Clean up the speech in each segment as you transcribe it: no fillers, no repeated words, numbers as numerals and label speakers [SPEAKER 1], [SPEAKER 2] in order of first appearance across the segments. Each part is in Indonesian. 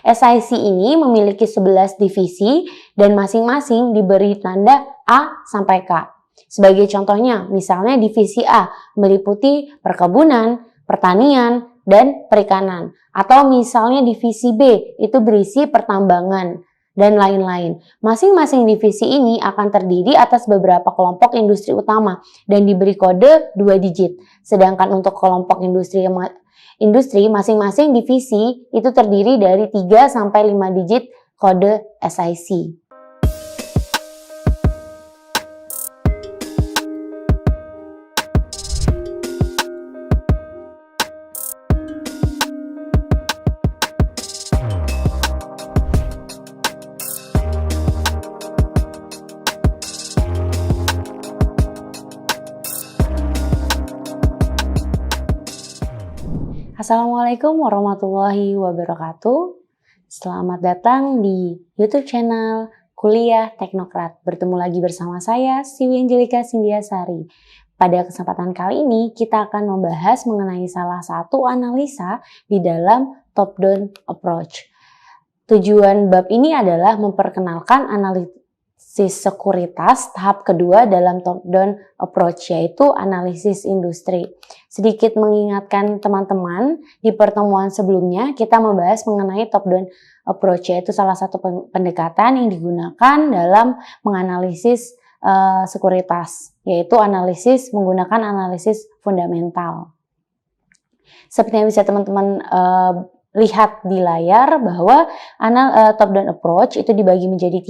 [SPEAKER 1] SIC ini memiliki 11 divisi dan masing-masing diberi tanda A sampai K. Sebagai contohnya, misalnya divisi A meliputi perkebunan, pertanian, dan perikanan. Atau misalnya divisi B itu berisi pertambangan dan lain-lain. Masing-masing divisi ini akan terdiri atas beberapa kelompok industri utama dan diberi kode 2 digit. Sedangkan untuk kelompok industri masing-masing divisi itu terdiri dari 3 sampai 5 digit kode SIC. Assalamualaikum warahmatullahi wabarakatuh. Selamat datang di YouTube channel Kuliah Teknokrat. Bertemu lagi bersama saya, Siwi Angelika Sindiasari. Pada kesempatan kali ini, kita akan membahas mengenai salah satu analisa di dalam top-down approach. Tujuan bab ini adalah memperkenalkan analisis sekuritas tahap kedua dalam top-down approach, yaitu analisis industri. Sedikit mengingatkan teman-teman, di pertemuan sebelumnya kita membahas mengenai top-down approach, yaitu salah satu pendekatan yang digunakan dalam menganalisis sekuritas, yaitu menggunakan analisis fundamental. Seperti yang bisa teman-teman lihat di layar bahwa top-down approach itu dibagi menjadi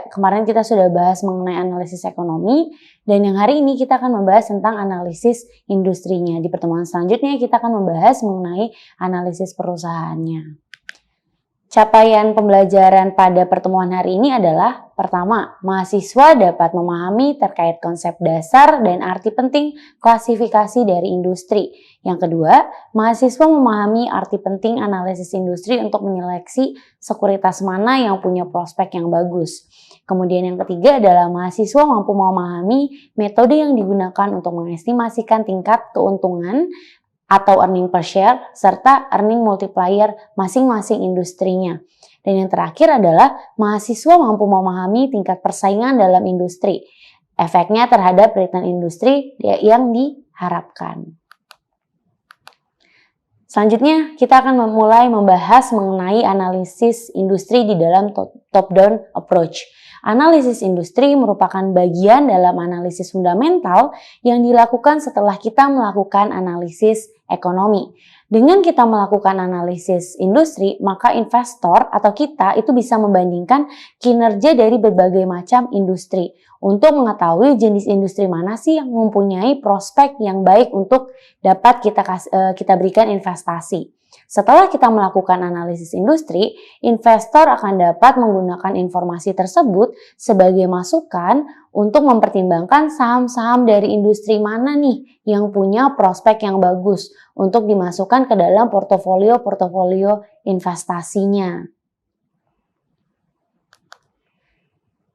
[SPEAKER 1] 3. Kemarin kita sudah bahas mengenai analisis ekonomi, dan yang hari ini kita akan membahas tentang analisis industrinya. Di pertemuan selanjutnya kita akan membahas mengenai analisis perusahaannya. Capaian pembelajaran pada pertemuan hari ini adalah: pertama, mahasiswa dapat memahami terkait konsep dasar dan arti penting klasifikasi dari industri. Yang kedua, mahasiswa memahami arti penting analisis industri untuk menyeleksi sekuritas mana yang punya prospek yang bagus. Kemudian yang ketiga adalah mahasiswa mampu memahami metode yang digunakan untuk mengestimasikan tingkat keuntungan atau earning per share, serta earning multiplier masing-masing industrinya. Dan yang terakhir adalah mahasiswa mampu memahami tingkat persaingan dalam industri, efeknya terhadap return industri yang diharapkan. Selanjutnya, kita akan mulai membahas mengenai analisis industri di dalam top-down approach. Analisis industri merupakan bagian dalam analisis fundamental yang dilakukan setelah kita melakukan analisis ekonomi. Dengan kita melakukan analisis industri, maka investor atau kita itu bisa membandingkan kinerja dari berbagai macam industri untuk mengetahui jenis industri mana sih yang mempunyai prospek yang baik untuk dapat kita berikan investasi. Setelah kita melakukan analisis industri, investor akan dapat menggunakan informasi tersebut sebagai masukan untuk mempertimbangkan saham-saham dari industri mana nih yang punya prospek yang bagus untuk dimasukkan ke dalam portofolio investasinya.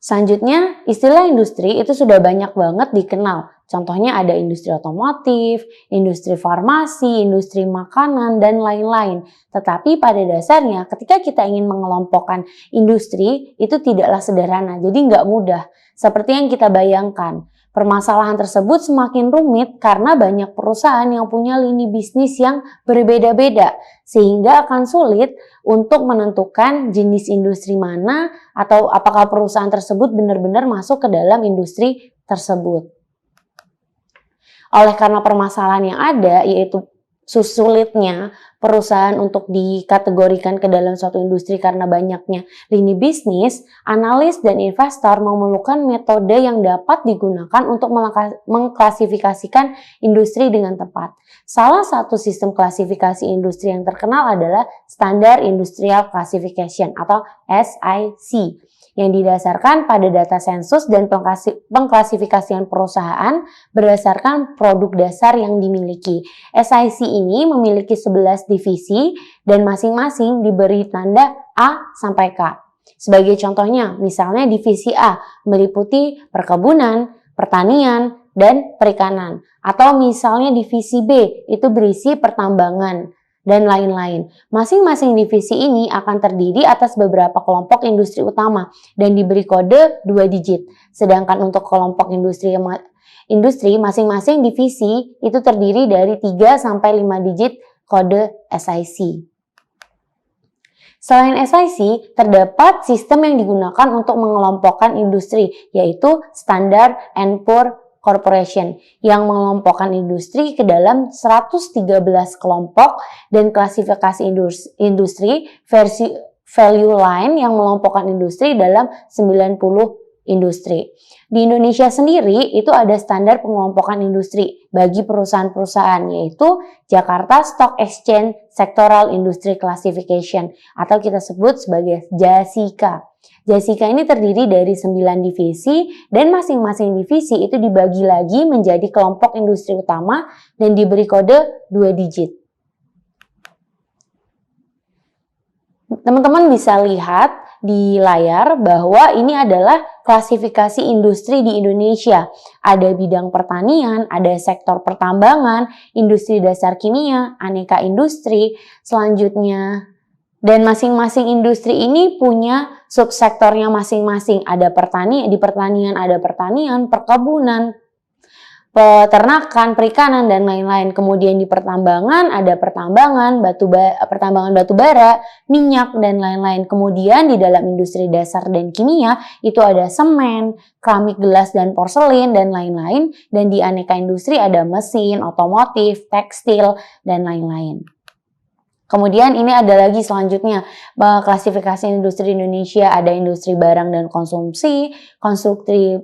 [SPEAKER 1] Selanjutnya, istilah industri itu sudah banyak banget dikenal. Contohnya ada industri otomotif, industri farmasi, industri makanan, dan lain-lain. Tetapi pada dasarnya ketika kita ingin mengelompokkan industri itu tidaklah sederhana, jadi nggak mudah. Seperti yang kita bayangkan. Permasalahan tersebut semakin rumit karena banyak perusahaan yang punya lini bisnis yang berbeda-beda, sehingga akan sulit untuk menentukan jenis industri mana atau apakah perusahaan tersebut benar-benar masuk ke dalam industri tersebut. Oleh karena permasalahan yang ada, yaitu sulitnya perusahaan untuk dikategorikan ke dalam suatu industri karena banyaknya lini bisnis, analis dan investor memerlukan metode yang dapat digunakan untuk mengklasifikasikan industri dengan tepat. Salah satu sistem klasifikasi industri yang terkenal adalah Standard Industrial Classification atau SIC, yang didasarkan pada data sensus dan pengklasifikasian perusahaan berdasarkan produk dasar yang dimiliki. SIC ini memiliki 11 divisi dan masing-masing diberi tanda A sampai K. Sebagai contohnya, misalnya divisi A meliputi perkebunan, pertanian, dan perikanan. Atau misalnya divisi B itu berisi pertambangan dan lain-lain. Masing-masing divisi ini akan terdiri atas beberapa kelompok industri utama dan diberi kode 2 digit. Sedangkan untuk kelompok industri masing-masing divisi itu terdiri dari 3 sampai 5 digit kode SIC. Selain SIC, terdapat sistem yang digunakan untuk mengelompokkan industri, yaitu Standard and Poor Corporation, yang mengelompokkan industri ke dalam 113 kelompok dan klasifikasi industri versi value line yang mengelompokkan industri dalam 90 industri. Di Indonesia sendiri itu ada standar pengelompokan industri bagi perusahaan-perusahaan, yaitu Jakarta Stock Exchange Sectoral Industry Classification atau kita sebut sebagai JASICA. JASICA ini terdiri dari 9 divisi dan masing-masing divisi itu dibagi lagi menjadi kelompok industri utama dan diberi kode 2 digit. Teman-teman bisa lihat di layar bahwa ini adalah klasifikasi industri di Indonesia. Ada bidang pertanian, ada sektor pertambangan, industri dasar kimia, aneka industri, selanjutnya. Dan masing-masing industri ini punya subsektornya masing-masing. Ada di pertanian ada pertanian, perkebunan, peternakan, perikanan, dan lain-lain. Kemudian di pertambangan ada pertambangan batu bara, minyak, dan lain-lain. Kemudian di dalam industri dasar dan kimia itu ada semen, keramik, gelas, dan porselin, dan lain-lain. Dan di aneka industri ada mesin, otomotif, tekstil, dan lain-lain. Kemudian ini ada lagi selanjutnya, klasifikasi industri Indonesia, ada industri barang dan konsumsi, konstruksi,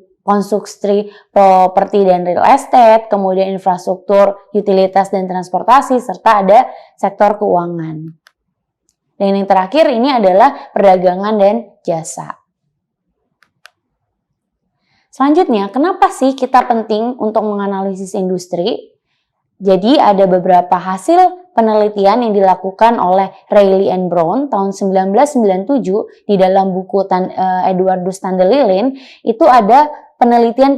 [SPEAKER 1] properti dan real estate, kemudian infrastruktur, utilitas dan transportasi, serta ada sektor keuangan. Dan yang terakhir ini adalah perdagangan dan jasa. Selanjutnya, kenapa sih kita penting untuk menganalisis industri? Jadi ada beberapa hasil penelitian yang dilakukan oleh Reilly and Brown tahun 1997 di dalam buku Eduardus Tandelilin. Itu ada penelitian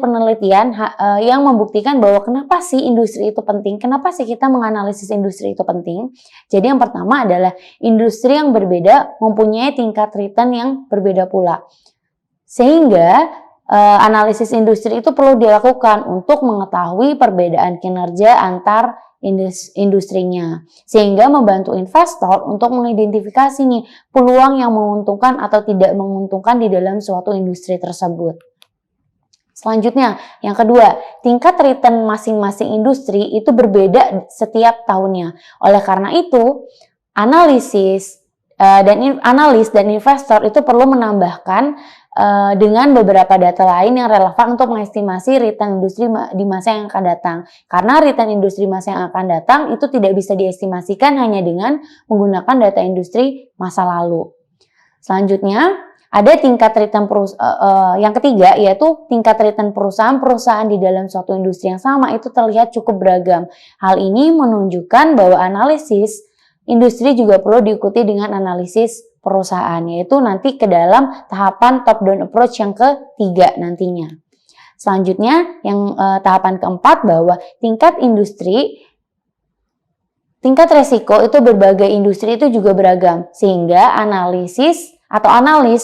[SPEAKER 1] yang membuktikan bahwa kenapa sih industri itu penting, kenapa sih kita menganalisis industri itu penting. Jadi yang pertama adalah industri yang berbeda mempunyai tingkat return yang berbeda pula. Sehingga analisis industri itu perlu dilakukan untuk mengetahui perbedaan kinerja antar industrinya, sehingga membantu investor untuk mengidentifikasi nih peluang yang menguntungkan atau tidak menguntungkan di dalam suatu industri tersebut. Selanjutnya, yang kedua, tingkat return masing-masing industri itu berbeda setiap tahunnya. Oleh karena itu, analis dan investor itu perlu menambahkan dengan beberapa data lain yang relevan untuk mengestimasi return industri di masa yang akan datang. Karena return industri masa yang akan datang itu tidak bisa diestimasikan hanya dengan menggunakan data industri masa lalu. Selanjutnya, ada tingkat return yang ketiga, yaitu tingkat return perusahaan di dalam suatu industri yang sama itu terlihat cukup beragam. Hal ini menunjukkan bahwa analisis industri juga perlu diikuti dengan analisis perusahaan, yaitu nanti ke dalam tahapan top-down approach yang ketiga nantinya. Selanjutnya, yang tahapan keempat, bahwa tingkat resiko itu berbagai industri itu juga beragam, sehingga analis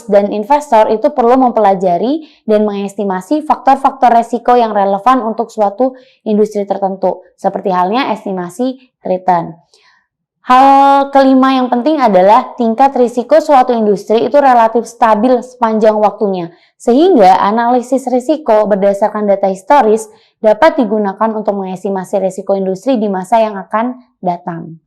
[SPEAKER 1] dan investor itu perlu mempelajari dan mengestimasi faktor-faktor resiko yang relevan untuk suatu industri tertentu, seperti halnya estimasi return. Hal kelima yang penting adalah tingkat risiko suatu industri itu relatif stabil sepanjang waktunya, sehingga analisis risiko berdasarkan data historis dapat digunakan untuk mengestimasi risiko industri di masa yang akan datang.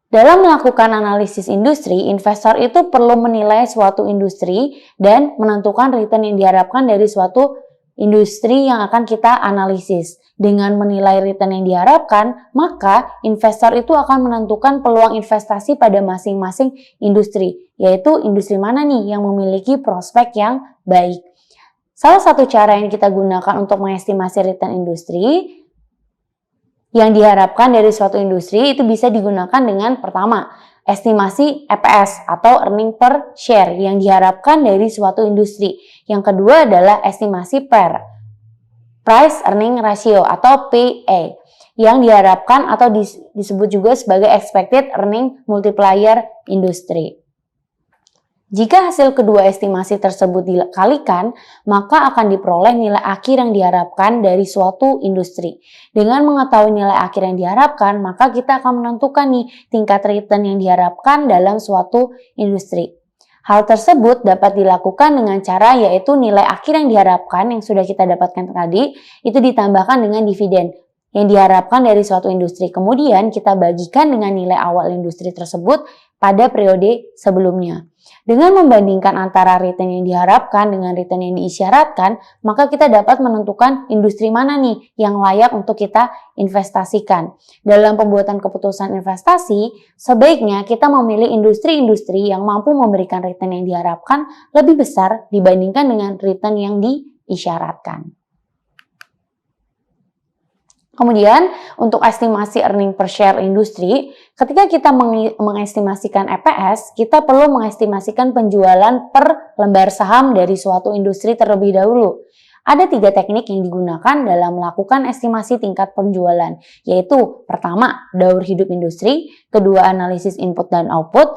[SPEAKER 1] Dalam melakukan analisis industri, investor itu perlu menilai suatu industri dan menentukan return yang diharapkan dari suatu industri yang akan kita analisis. Dengan menilai return yang diharapkan, maka investor itu akan menentukan peluang investasi pada masing-masing industri, yaitu industri mana nih yang memiliki prospek yang baik. Salah satu cara yang kita gunakan untuk mengestimasi return industri yang diharapkan dari suatu industri itu bisa digunakan dengan pertama, estimasi EPS atau earning per share yang diharapkan dari suatu industri. Yang kedua adalah estimasi PER Price Earning Ratio atau PE, yang diharapkan atau disebut juga sebagai Expected Earning Multiplier Industry. Jika hasil kedua estimasi tersebut dikalikan, maka akan diperoleh nilai akhir yang diharapkan dari suatu industri. Dengan mengetahui nilai akhir yang diharapkan, maka kita akan menentukan nih tingkat return yang diharapkan dalam suatu industri. Hal tersebut dapat dilakukan dengan cara yaitu nilai akhir yang diharapkan yang sudah kita dapatkan tadi, itu ditambahkan dengan dividen yang diharapkan dari suatu industri. Kemudian kita bagikan dengan nilai awal industri tersebut pada periode sebelumnya. Dengan membandingkan antara return yang diharapkan dengan return yang diisyaratkan, maka kita dapat menentukan industri mana nih yang layak untuk kita investasikan. Dalam pembuatan keputusan investasi, sebaiknya kita memilih industri-industri yang mampu memberikan return yang diharapkan lebih besar dibandingkan dengan return yang diisyaratkan. Kemudian, untuk estimasi earning per share industri, ketika kita mengestimasikan EPS, kita perlu mengestimasikan penjualan per lembar saham dari suatu industri terlebih dahulu. Ada 3 teknik yang digunakan dalam melakukan estimasi tingkat penjualan, yaitu pertama, daur hidup industri, kedua, analisis input dan output,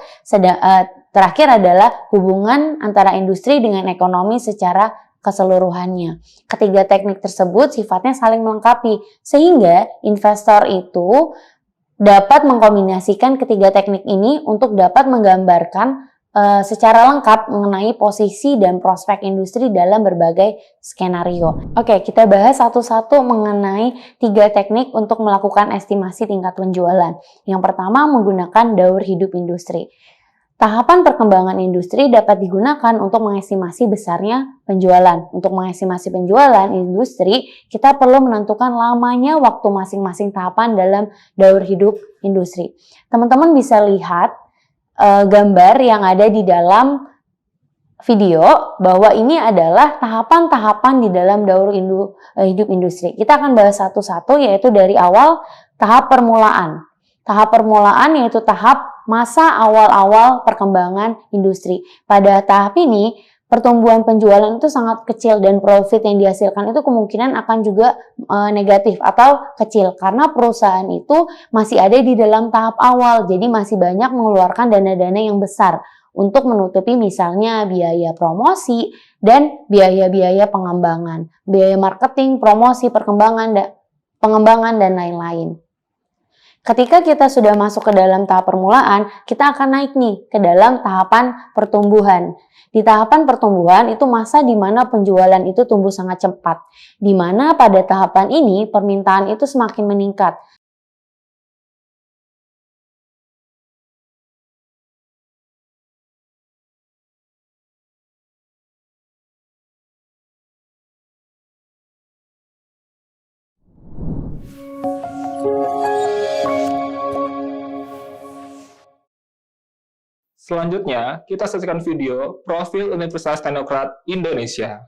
[SPEAKER 1] terakhir adalah hubungan antara industri dengan ekonomi secara keseluruhannya. Ketiga teknik tersebut sifatnya saling melengkapi, sehingga investor itu dapat mengkombinasikan ketiga teknik ini untuk dapat menggambarkan secara lengkap mengenai posisi dan prospek industri dalam berbagai skenario. Oke, kita bahas satu-satu mengenai 3 teknik untuk melakukan estimasi tingkat penjualan. Yang pertama, menggunakan daur hidup industri. Tahapan perkembangan industri dapat digunakan untuk mengestimasi besarnya penjualan. Untuk mengestimasi penjualan industri, kita perlu menentukan lamanya waktu masing-masing tahapan dalam daur hidup industri. Teman-teman bisa lihat gambar yang ada di dalam video bahwa ini adalah tahapan-tahapan di dalam daur hidup industri. Kita akan bahas satu-satu, yaitu dari awal tahap permulaan. Tahap permulaan yaitu tahap masa awal-awal perkembangan industri. Pada tahap ini, pertumbuhan penjualan itu sangat kecil dan profit yang dihasilkan itu kemungkinan akan juga negatif atau kecil karena perusahaan itu masih ada di dalam tahap awal, jadi masih banyak mengeluarkan dana-dana yang besar untuk menutupi misalnya biaya promosi dan biaya-biaya pengembangan, biaya marketing, promosi, pengembangan dan lain-lain. Ketika kita sudah masuk ke dalam tahap permulaan, kita akan naik nih ke dalam tahapan pertumbuhan. Di tahapan pertumbuhan itu masa di mana penjualan itu tumbuh sangat cepat. Di mana pada tahapan ini permintaan itu semakin meningkat.
[SPEAKER 2] Selanjutnya, kita saksikan video Profil Universitas Teknokrat Indonesia.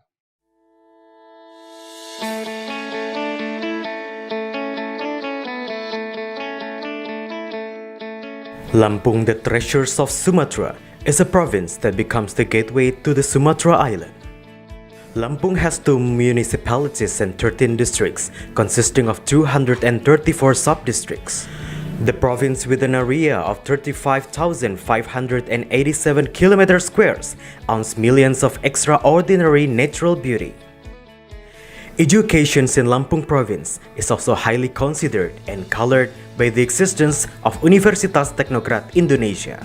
[SPEAKER 3] Lampung, the Treasures of Sumatra, is a province that becomes the gateway to the Sumatra Island. Lampung has 2 municipalities and 13 districts, consisting of 234 sub-districts. The province, with an area of 35,587 kilometer squares, owns millions of extraordinary natural beauty. Education in Lampung province is also highly considered and colored by the existence of Universitas Teknokrat Indonesia.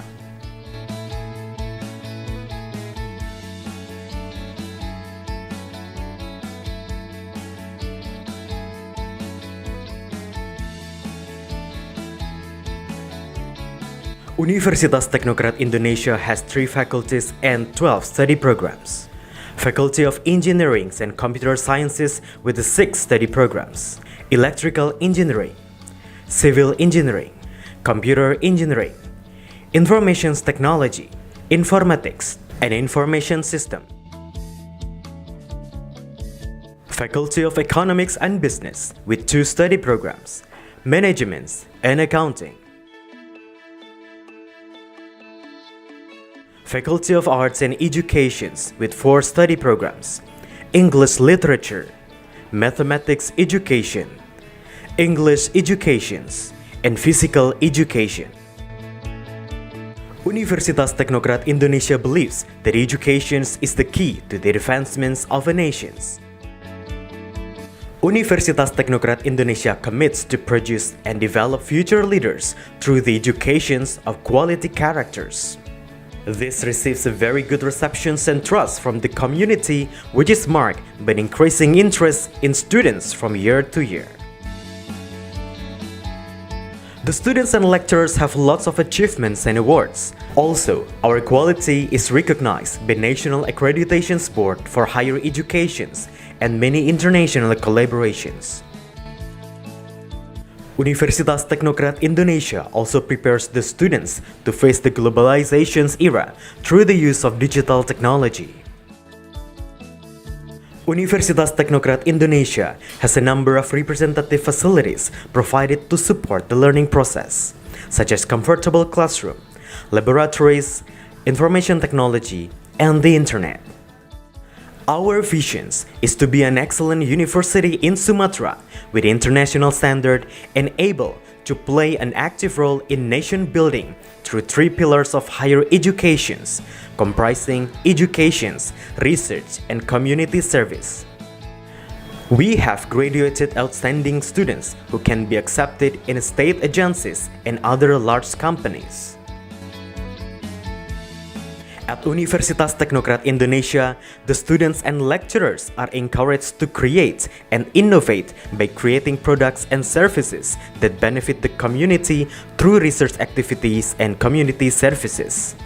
[SPEAKER 3] Universitas Teknokrat Indonesia has 3 faculties and 12 study programs. Faculty of Engineering and Computer Sciences with the 6 study programs: Electrical Engineering, Civil Engineering, Computer Engineering, Information Technology, Informatics, and Information System. Faculty of Economics and Business with 2 study programs: Management and Accounting. Faculty of Arts and Education with 4 study programs: English Literature, mathematics education, English educations, and physical education. Universitas Teknokrat Indonesia believes that education is the key to the advancements of a nation. Universitas Teknokrat Indonesia commits to produce and develop future leaders through the education of quality characters. This receives a very good reception and trust from the community, which is marked by an increasing interest in students from year to year. The students and lecturers have lots of achievements and awards. Also, our quality is recognized by National Accreditation Board for Higher Education and many international collaborations. Universitas Teknokrat Indonesia also prepares the students to face the globalization era through the use of digital technology. Universitas Teknokrat Indonesia has a number of representative facilities provided to support the learning process, such as comfortable classroom, laboratories, information technology, and the internet. Our vision is to be an excellent university in Sumatra with international standard and able to play an active role in nation building through 3 pillars of higher education, comprising education, research, and community service. We have graduated outstanding students who can be accepted in state agencies and other large companies. At Universitas Teknokrat Indonesia, the students and lecturers are encouraged to create and innovate by creating products and services that benefit the community through research activities and community services.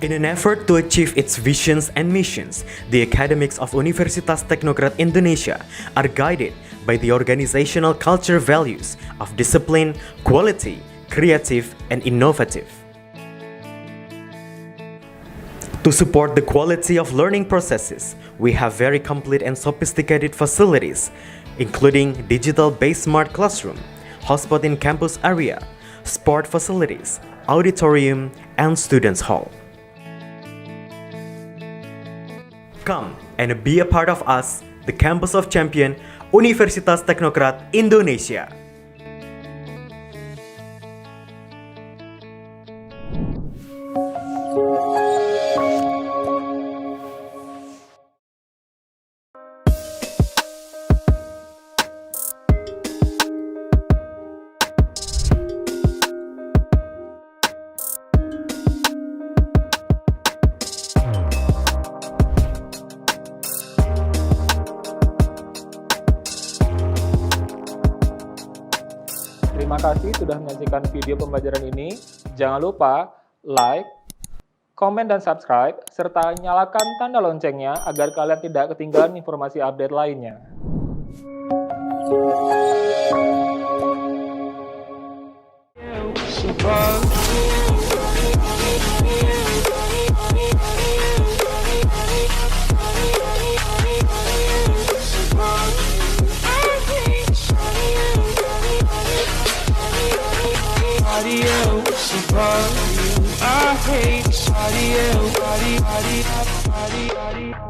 [SPEAKER 3] In an effort to achieve its visions and missions, the academics of Universitas Teknokrat Indonesia are guided by the organizational culture values of discipline, quality, creative, and innovative. To support the quality of learning processes, we have very complete and sophisticated facilities, including digital-based smart classroom, hotspot in campus area, sport facilities, auditorium, and students' hall. Come and be a part of us, the Campus of Champion, Universitas Teknokrat Indonesia.
[SPEAKER 2] Terima kasih sudah menyaksikan video pembelajaran ini. Jangan lupa like, komen, dan subscribe, serta nyalakan tanda loncengnya agar kalian tidak ketinggalan informasi update lainnya. I hate body.